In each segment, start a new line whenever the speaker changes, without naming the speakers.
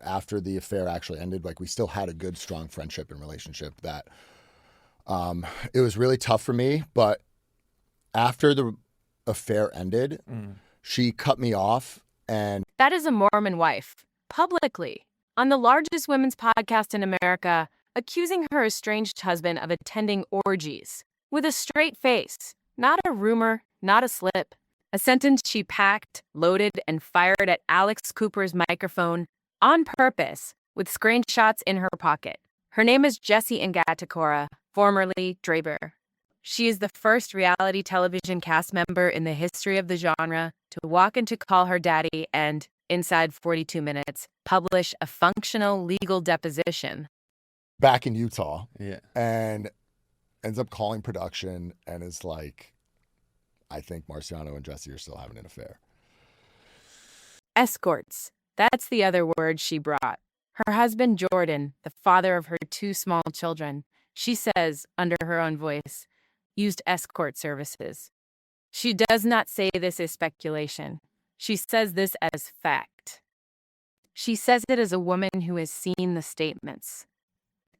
after the affair actually ended, like we still had a good, strong friendship and relationship that it was really tough for me. But after the affair ended, she cut me off. And
that is a Mormon wife, publicly, on the largest women's podcast in America, accusing her estranged husband of attending orgies with a straight face, not a rumor, not a slip. A sentence she packed, loaded, and fired at Alex Cooper's microphone on purpose with screenshots in her pocket. Her name is Jessi Ngatikaura, formerly Draper. She is the first reality television cast member in the history of the genre to walk into Call Her Daddy and, inside 42 minutes, publish a functional legal deposition.
Back in Utah.
Yeah.
And ends up calling production and is like, I think Marciano and Jessi are still having an affair.
Escorts. That's the other word she brought. Her husband, Jordan, the father of her 2 small children, she says, under her own voice, used escort services. She does not say this is speculation. She says this as fact. She says it as a woman who has seen the statements.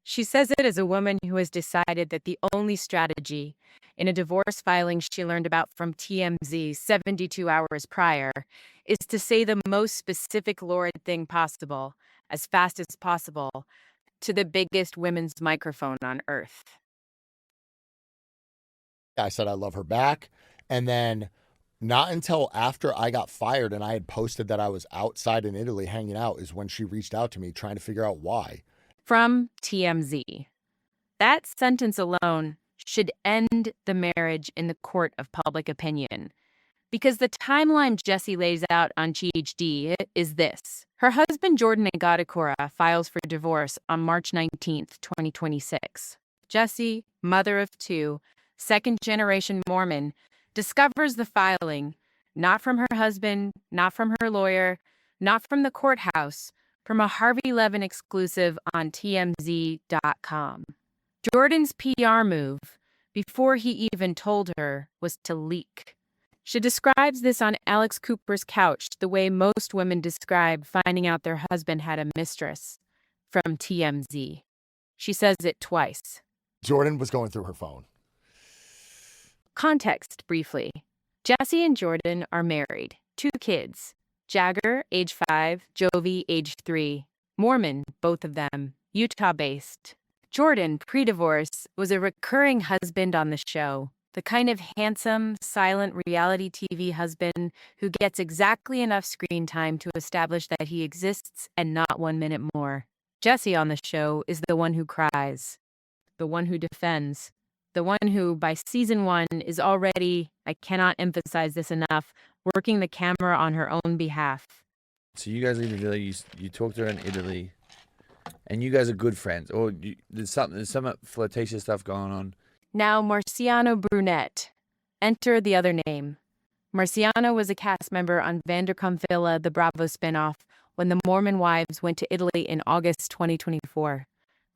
She says it as a woman who has decided that the only strategy in a divorce filing she learned about from TMZ 72 hours prior is to say the most specific lurid thing possible, as fast as possible, to the biggest women's microphone on earth.
I said I love her back. And then not until after I got fired and I had posted that I was outside in Italy hanging out is when she reached out to me trying to figure out why.
From TMZ. That sentence alone should end the marriage in the court of public opinion. Because the timeline Jessi lays out on GHD is this. Her husband, Jordan Ngatikaura, files for divorce on March 19th, 2026. Jessi, mother of 2, second-generation Mormon, discovers the filing, not from her husband, not from her lawyer, not from the courthouse, from a Harvey Levin exclusive on TMZ.com. Jordan's PR move, before he even told her, was to leak. She describes this on Alex Cooper's couch the way most women describe finding out their husband had a mistress, from TMZ. She says it twice.
Jordan was going through her phone.
Context, briefly. Jessi and Jordan are married, 2 kids. Jagger, age 5, Jovi, age 3. Mormon, both of them, Utah-based. Jordan, pre-divorce, was a recurring husband on the show, the kind of handsome, silent reality TV husband who gets exactly enough screen time to establish that he exists and not 1 minute more. Jessi on the show is the one who cries, the one who defends, the one who, by season 1, is already, I cannot emphasize this enough, working the camera on her own behalf.
So you guys leave Italy, you talk to her in Italy, and you guys are good friends, or there's some flirtatious stuff going on.
Now Marciano Brunette. Enter the other name. Marciano was a cast member on Vanderpump Villa, the Bravo spinoff, when the Mormon wives went to Italy in August 2024.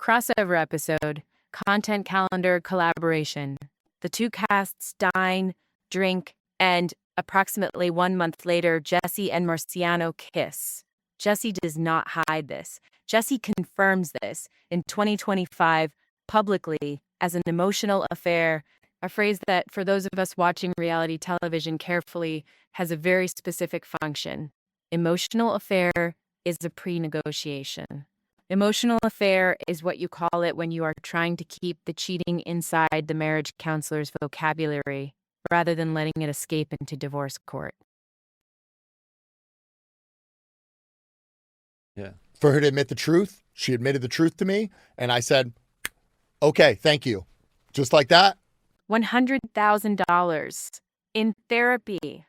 Crossover episode, content calendar collaboration. The 2 casts dine, drink, and approximately 1 month later, Jessi and Marciano kiss. Jessi does not hide this. Jessi confirms this in 2025 publicly as an emotional affair, a phrase that, for those of us watching reality television carefully, has a very specific function. Emotional affair is a pre-negotiation. Emotional affair is what you call it when you are trying to keep the cheating inside the marriage counselor's vocabulary, rather than letting it escape into divorce court.
Yeah.
For her to admit the truth, she admitted the truth to me, and I said, okay, thank you. Just like that.
$100,000 in therapy.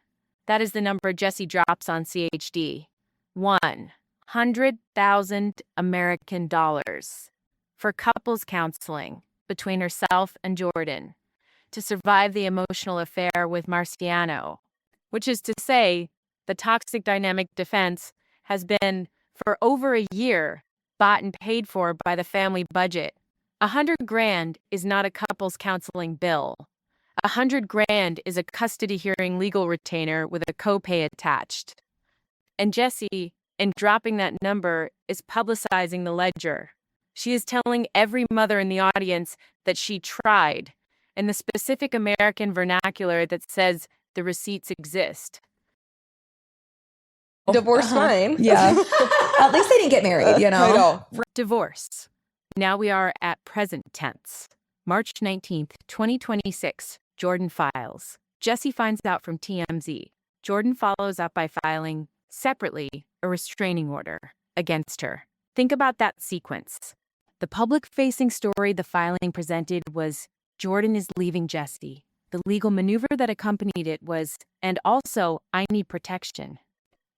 That is the number Jessi drops on CHD. 100,000 American dollars for couples counseling between herself and Jordan to survive the emotional affair with Marciano, which is to say, the toxic dynamic defense has been, for over a year, bought and paid for by the family budget. $100,000 is not a couples counseling bill. $100,000 is a custody hearing legal retainer with a copay attached. And Jessi, And dropping that number is publicizing the ledger. She is telling every mother in the audience that she tried, in the specific American vernacular that says the receipts exist.
Divorce fine.
Yeah. At least they didn't get married, you know?
I know.
Divorce. Now we are at present tense. March 19th, 2026, Jordan files. Jessi finds out from TMZ. Jordan follows up by filing, separately, a restraining order against her. Think about that sequence. The public-facing story the filing presented was, Jordan is leaving Jessi. The legal maneuver that accompanied it was, and also, I need protection.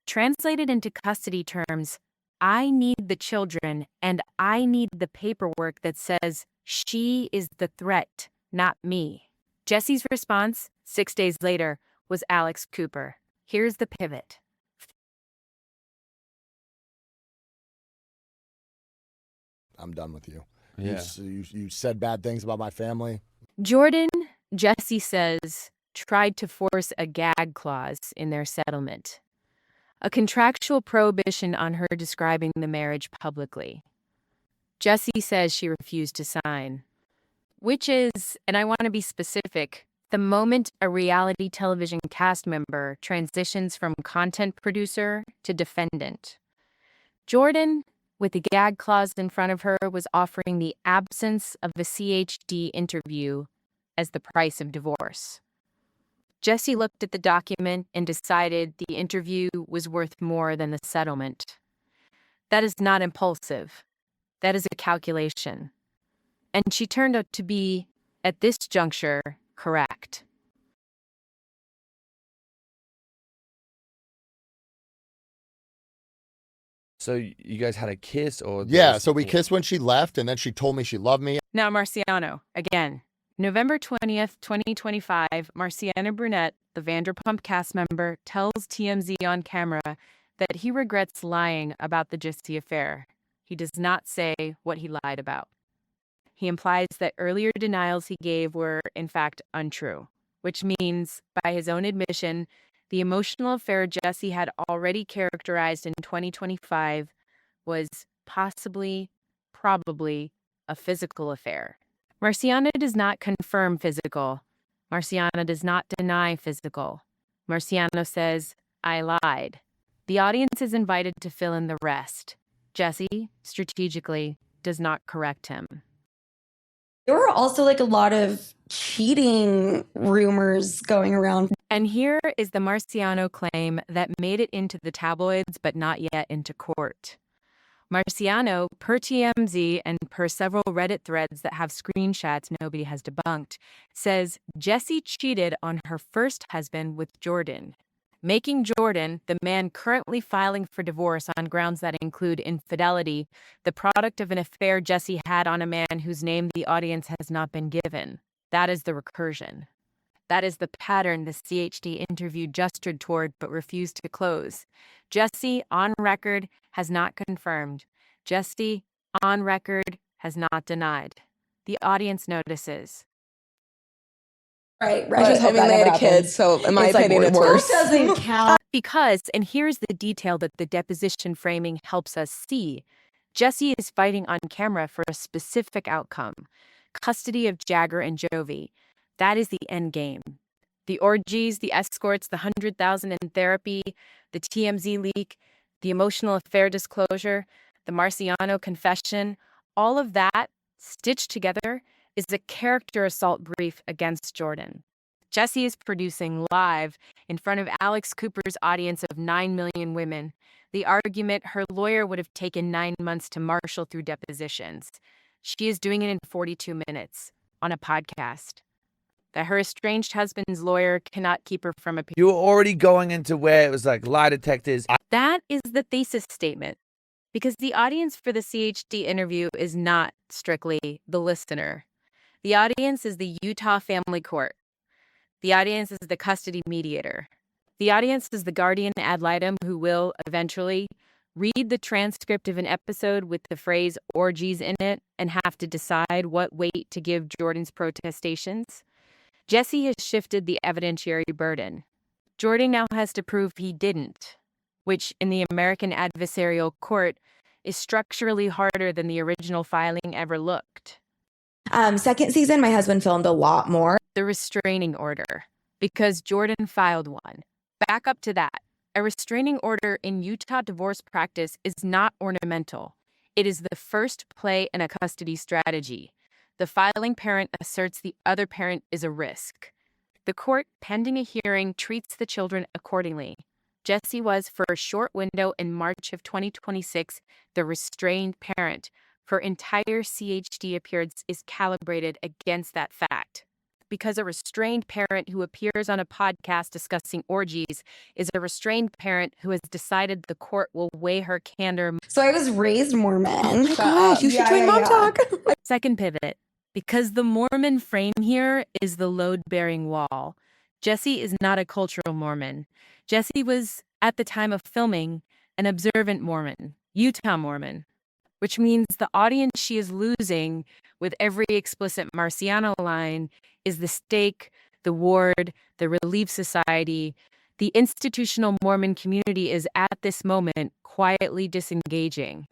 Translated into custody terms, I need the children and I need the paperwork that says she is the threat, not me. Jessi's response, 6 days later, was Alex Cooper. Here's the pivot.
I'm done with you.
Yeah.
You said bad things about my family.
Jordan, Jessi says, tried to force a gag clause in their settlement. A contractual prohibition on her describing the marriage publicly. Jessi says she refused to sign. Which is, and I want to be specific, the moment a reality television cast member transitions from content producer to defendant. Jordan, with the gag clause in front of her, was offering the absence of a CHD interview as the price of divorce. Jessi looked at the document and decided the interview was worth more than the settlement. That is not impulsive. That is a calculation. And she turned out to be, at this juncture, correct.
So you guys had a kiss, or
Yeah, so we kissed when she left, and then she told me she loved me.
Now Marciano, again. November 20th, 2025, Marciano Brunette, the Vanderpump cast member, tells TMZ on camera that he regrets lying about the Jessi affair. He does not say what he lied about. He implies that earlier denials he gave were, in fact, untrue, which means, by his own admission, the emotional affair Jessi had already characterized in 2025 was possibly, probably, a physical affair. Marciano does not confirm physical. Marciano does not deny physical. Marciano says, I lied. The audience is invited to fill in the rest. Jessi, strategically, does not correct him.
There were also like a lot of cheating rumors going around.
And here is the Marciano claim that made it into the tabloids but not yet into court. Marciano, per TMZ and per several Reddit threads that have screenshots nobody has debunked, says Jessi cheated on her first husband with Jordan, making Jordan, the man currently filing for divorce on grounds that include infidelity, the product of an affair Jessi had on a man whose name the audience has not been given. That is the recursion. That is the pattern the CHD interview gestured toward but refused to close. Jessi, on record, has not confirmed. Jessi, on record, has not denied. The audience notices.
Right.
I just hope they had a kid, so in my opinion, it's worse.
That doesn't count.
Because, and here's the detail that the deposition framing helps us see, Jessi is fighting on camera for a specific outcome, custody of Jagger and Jovi. That is the end game. The orgies, the escorts, the 100,000 in therapy, the TMZ leak, the emotional affair disclosure, the Marciano confession, all of that, stitched together, is a character assault brief against Jordan. Jessi is producing live in front of Alex Cooper's audience of 9 million women the argument her lawyer would have taken 9 months to marshal through depositions. She is doing it in 42 minutes on a podcast. That her estranged husband's lawyer cannot keep her from appearing.
You were already going into where it was like lie detectors.
That is the thesis statement. Because the audience for the CHD interview is not strictly the listener. The audience is the Utah Family Court. The audience is the custody mediator. The audience is the guardian ad litem who will, eventually, read the transcript of an episode with the phrase orgies in it and have to decide what weight to give Jordan's protestations. Jessi has shifted the evidentiary burden. Jordan now has to prove he didn't. which in the American adversarial court is structurally harder than the original filing ever looked.
Second season, my husband filmed a lot more.
The restraining order, because Jordan filed one. Back up to that. A restraining order in Utah divorce practice is not ornamental. It is the first play in a custody strategy. The filing parent asserts the other parent is a risk. The court, pending a hearing, treats the children accordingly. Jessi was, for a short window in March of 2026, the restrained parent. Her entire CHD appearance is calibrated against that fact. Because a restrained parent who appears on a podcast discussing orgies is a restrained parent who has decided the court will weigh her candor.
So I was raised Mormon.
Oh my gosh, you should join Mom Talk.
Second pivot. Because the Mormon frame here is the load-bearing wall. Jessi is not a cultural Mormon. Jessi was, at the time of filming, an observant Mormon, Utah Mormon, which means the audience she is losing with every explicit Marciano line is the stake, the ward, the Relief Society. The institutional Mormon community is at this moment quietly disengaging.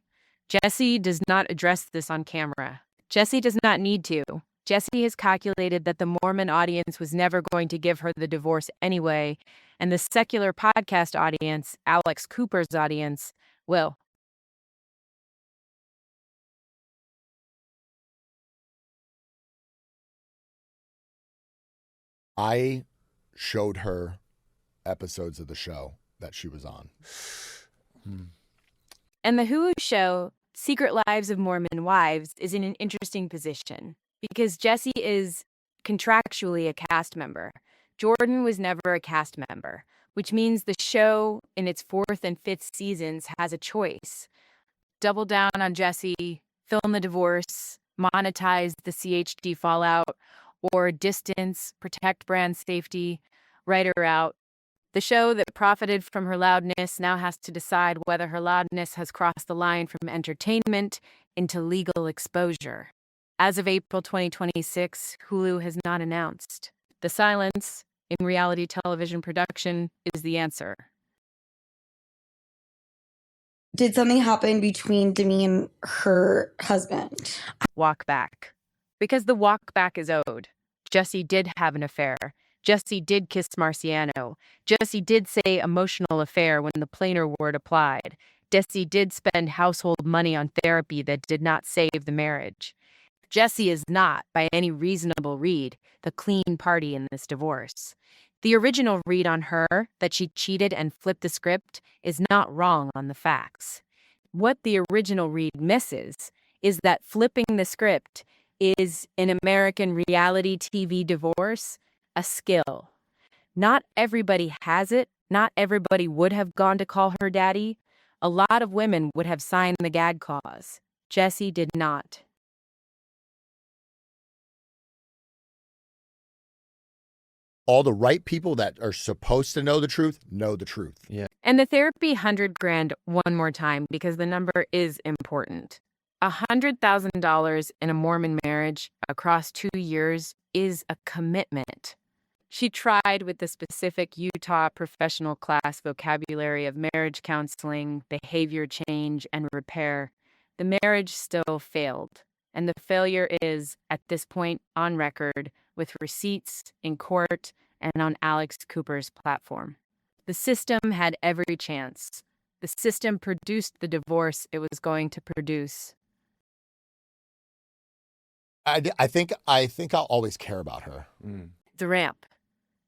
Jessi does not address this on camera. Jessi does not need to. Jessi has calculated that the Mormon audience was never going to give her the divorce anyway, and the secular podcast audience, Alex Cooper's audience, will.
I showed her episodes of the show that she was on.
And the Hulu show, Secret Lives of Mormon Wives, is in an interesting position because Jessi is contractually a cast member. Jordan was never a cast member, which means the show in its 4th and 5th seasons has a choice. Double down on Jessi, film the divorce, monetize the CHD fallout, or distance, protect brand safety, write her out. The show that profited from her loudness now has to decide whether her loudness has crossed the line from entertainment into legal exposure. As of April 2026, Hulu has not announced. The silence in reality television production is the answer.
Did something happen between Demi and her husband?
Walk back. Because the walk back is owed. Jessi did have an affair. Jessi did kiss Marciano. Jessi did say emotional affair when the plainer word applied. Jessi did spend household money on therapy that did not save the marriage. Jessi is not, by any reasonable read, the clean party in this divorce. The original read on her, that she cheated and flipped the script, is not wrong on the facts. What the original read misses is that flipping the script is, in American reality TV divorce, a skill. Not everybody has it. Not everybody would have gone to call her daddy. A lot of women would have signed the gag clause. Jessi did not.
All the right people that are supposed to know the truth.
Yeah.
And the therapy $100,000 one more time, because the number is important. $100,000 in a Mormon marriage across 2 years is a commitment. She tried with the specific Utah professional class vocabulary of marriage counseling, behavior change, and repair. The marriage still failed. And the failure is, at this point, on record, with receipts in court and on Alex Cooper's platform. The system had every chance. The system produced the divorce it was going to produce.
I think I'll always care about her.
The ramp.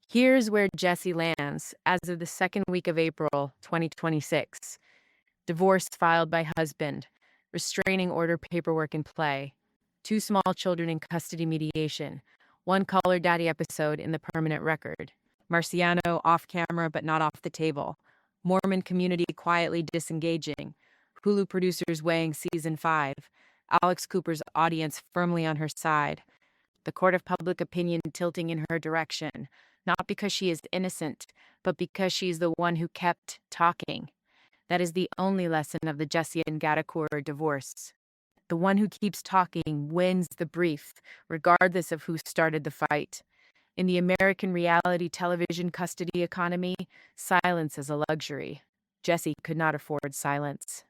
Here's where Jessi lands as of the second week of April 2026. Divorce filed by husband. Restraining order paperwork in play. 2 small children in custody mediation. 1 Call Her Daddy episode in the permanent record. Marciano off camera but not off the table. Mormon community quietly disengaging. Hulu producers weighing season 5. Alex Cooper's audience firmly on her side. The court of public opinion tilting in her direction. Not because she is innocent, but because she's the one who kept talking. That is the only lesson of the Jessi and Ngatikaura divorce. The one who keeps talking wins the brief, regardless of who started the fight. In the American reality television custody economy, silence is a luxury. Jessi could not afford silence.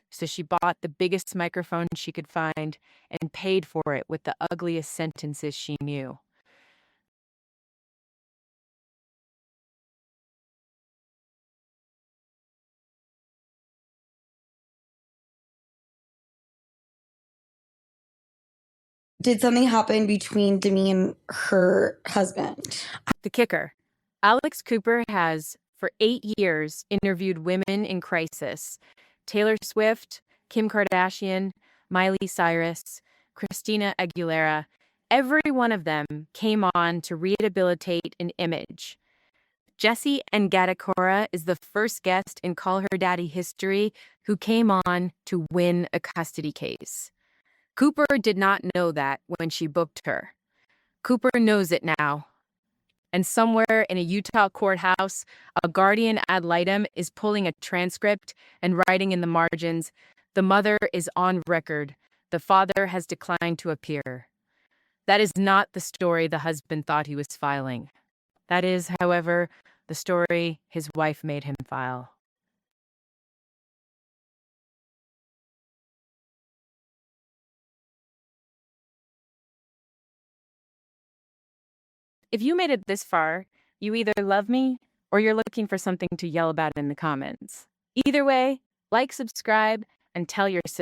So she bought the biggest microphone she could find and paid for it with the ugliest sentences she knew.
Did something happen between Demi and her husband?
The kicker. Alex Cooper has, for 8 years, interviewed women in crisis. Taylor Swift, Kim Kardashian, Miley Cyrus, Christina Aguilera. Every one of them came on to rehabilitate an image. Jessi Ngatikaura is the first guest in Call Her Daddy history who came on to win a custody case. Cooper did not know that when she booked her. Cooper knows it now. And somewhere in a Utah courthouse, a guardian ad litem is pulling a transcript and writing in the margins, "The mother is on record. The father has declined to appear." That is not the story the husband thought he was filing. That is, however, the story his wife made him file. If you made it this far, you either love me or you're looking for something to yell about in the comments. Either way, like, subscribe, and tell your sister.